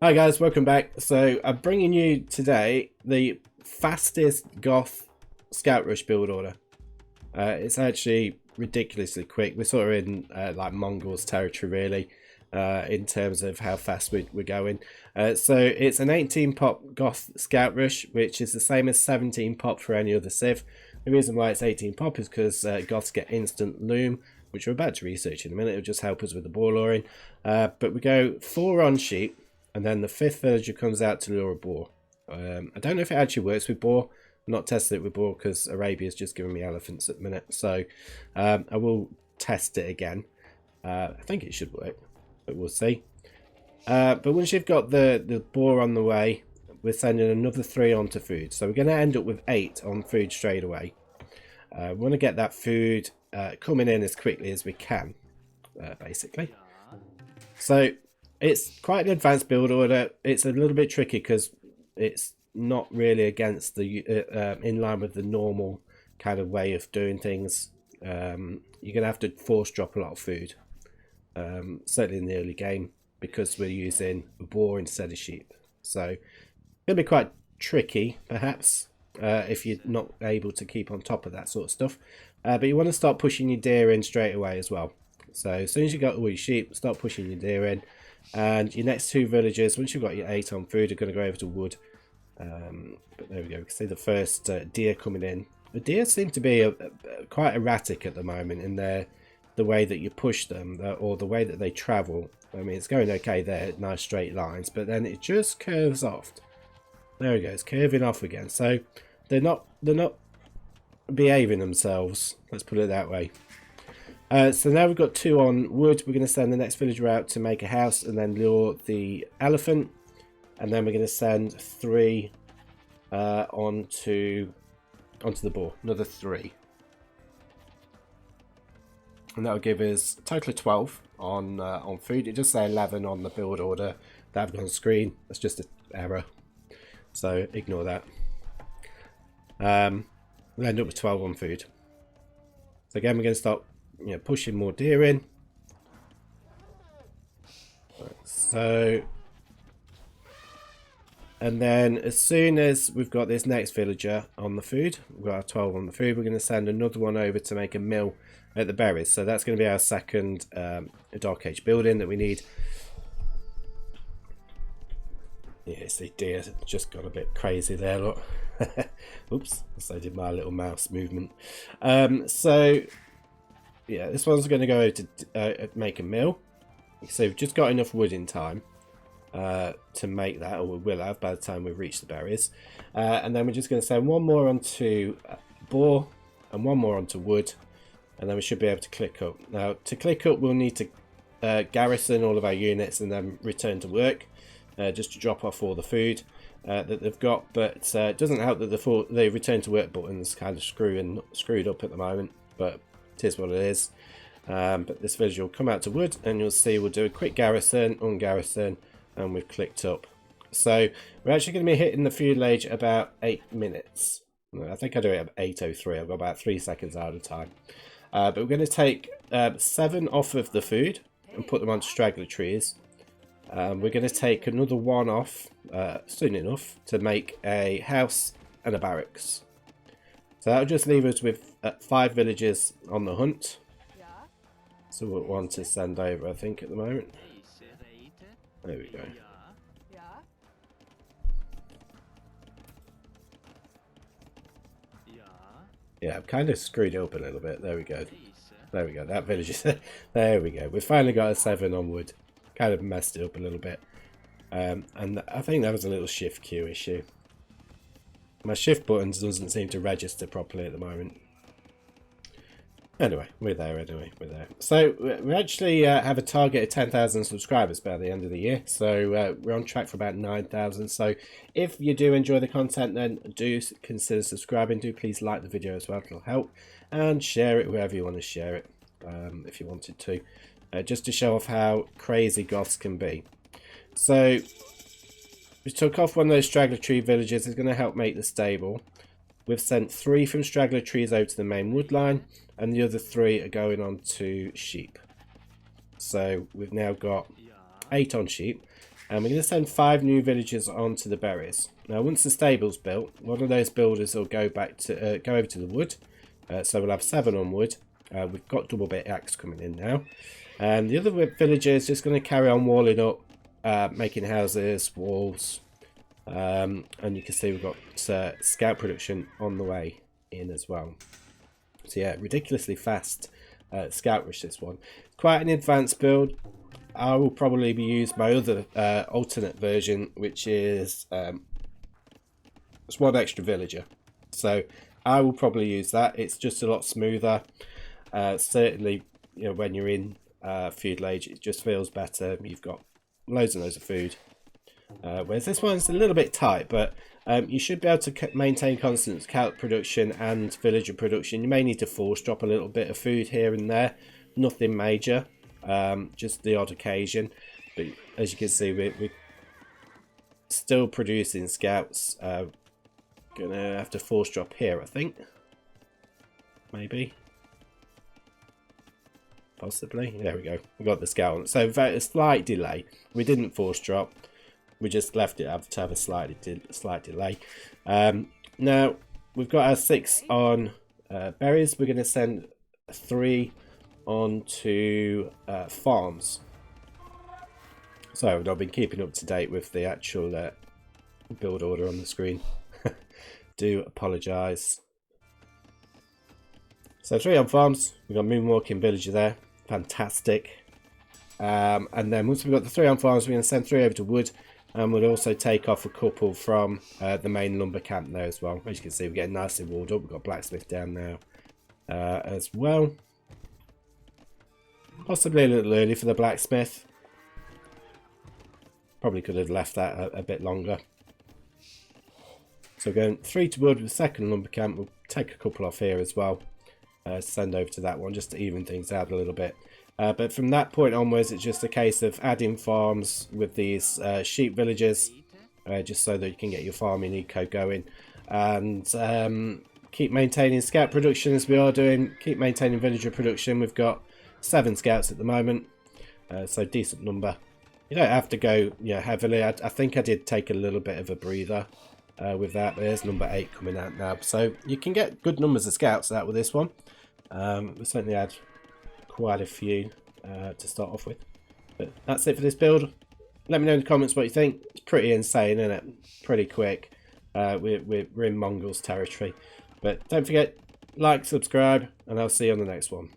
Hi guys, welcome back. So I'm bringing you today the fastest Goth Scout Rush build order. It's actually ridiculously quick. We're sort of in like Mongols territory really, in terms of how fast we're going. So it's an 18 pop Goth Scout Rush, which is the same as 17 pop for any other civ. The reason why it's 18 pop is because Goths get instant loom, which we're about to research in a minute. It'll just help us with the boar luring. But we go 4 on sheep, and then the 5th villager comes out to lure a boar. I don't know if it actually works with boar. I'm not tested it with boar because Arabia's just giving me elephants at the minute. So I will test it again. I think it should work, but we'll see. But once you've got the boar on the way, we're sending another 3 onto food. So we're going to end up with 8 on food straight away. We want to get that food coming in as quickly as we can, basically. So it's quite an advanced build order. It's a little bit tricky because it's not really against the in line with the normal kind of way of doing things. You're gonna have to force drop a lot of food, certainly in the early game, because we're using a boar instead of sheep. So it's gonna be quite tricky, perhaps, if you're not able to keep on top of that sort of stuff. But you want to start pushing your deer in straight away as well. So as soon as you got all your sheep, start pushing your deer in. And your next 2 villagers, once you've got your 8 on food, are going to go over to wood. But there we go. You can see the first deer coming in. The deer seem to be quite erratic at the moment in the way that you push them, or the way that they travel. I mean, it's going okay there, nice straight lines, but then it just curves off. There we go. It's curving off again. So they're not behaving themselves. Let's put it that way. So now we've got 2 on wood. We're going to send the next villager out to make a house and then lure the elephant. And then we're going to send 3 onto the boar. Another 3. And that'll give us a total of 12 on food. It does say 11 on the build order that I've got on screen. That's just an error. So ignore that. We'll end up with 12 on food. So again, we're going to start pushing more deer in. So, and then as soon as we've got this next villager on the food, we've got our 12 on the food, we're going to send another one over to make a mill at the berries. So that's going to be our second Dark Age building that we need. Yeah, see, deer just got a bit crazy there, look. Oops, so did my little mouse movement. So yeah, this one's going to go to make a mill. So we've just got enough wood in time to make that, or we will have by the time we've reached the berries. And then we're just going to send 1 more onto boar and 1 more onto wood, and then we should be able to click up. Now, to click up, we'll need to garrison all of our units and then return to work, just to drop off all the food that they've got. But it doesn't help that the return to work button's kind of screwed up at the moment, but it is what it is. But this villager will come out to wood, and you'll see we'll do a quick garrison, ungarrison, and we've clicked up. So we're actually going to be hitting the feudal age about 8 minutes. I think I do it at 8:03. I've got about 3 seconds out of time. But we're going to take 7 off of the food and put them onto straggler trees. We're going to take another 1 off soon enough to make a house and a barracks. So that'll just leave us with 5 villagers on the hunt. So we'll want to send over, I think, at the moment. There we go. Yeah, I've kind of screwed it up a little bit. There we go. There we go. That village is... There we go. We've finally got a 7 on wood. Kind of messed it up a little bit. And I think that was a little shift queue issue. My shift buttons doesn't seem to register properly at the moment. Anyway, we're there anyway. We're there. So we actually have a target of 10,000 subscribers by the end of the year. So we're on track for about 9,000. So if you do enjoy the content, then do consider subscribing. Do please like the video as well. It'll help. And share it wherever you want to share it, if you wanted to. Just to show off how crazy Goths can be. So we took off one of those straggler tree villages. It's going to help make the stable. We've sent 3 from straggler trees over to the main wood line, and the other 3 are going on to sheep. So we've now got 8 on sheep. And we're going to send 5 new villagers onto the berries. Now, once the stable's built, one of those builders will go back to go over to the wood. So we'll have 7 on wood. We've got double bit axe coming in now. And the other villager is just going to carry on walling up, making houses, walls. And you can see we've got scout production on the way in as well. So yeah, ridiculously fast scout rush this one. Quite an advanced build. I will probably be using my other alternate version, which is it's 1 extra villager. So I will probably use that. It's just a lot smoother. Certainly, you know, when you're in feudal age, it just feels better. You've got loads and loads of food. Whereas this one's a little bit tight, but you should be able to maintain constant scout production and villager production. You may need to force drop a little bit of food here and there. Nothing major. Just the odd occasion, but as you can see, we're still producing scouts. Gonna have to force drop here, I think. Maybe, possibly. There we go. We got the scout on. So a slight delay. We didn't force drop. We just left it to have a slight delay. Now we've got our 6 on berries. We're going to send 3 onto farms. So I've been keeping up to date with the actual build order on the screen. Do apologise. So 3 on farms. We've got moonwalking villager there. Fantastic. And then once we've got the 3 on farms, we're going to send 3 over to wood, and we'll also take off a couple from the main lumber camp there as well. As you can see, we're getting nicely walled up. We've got blacksmith down now as well. Possibly a little early for the blacksmith. Probably could have left that a bit longer. So going 3 to wood with the second lumber camp. We'll take a couple off here as well. Send over to that one just to even things out a little bit. But from that point onwards, it's just a case of adding farms with these sheep villages, just so that you can get your farming eco going. And keep maintaining scout production as we are doing. Keep maintaining villager production. We've got 7 scouts at the moment, so decent number. You don't have to go heavily. I think I did take a little bit of a breather with that. There's number 8 coming out now, so you can get good numbers of scouts out with this one. We certainly had quite a few to start off with. But that's it for this build. Let me know in the comments what you think. It's pretty insane, isn't it? Pretty quick. We're in Mongols territory. But don't forget, like, subscribe, and I'll see you on the next one.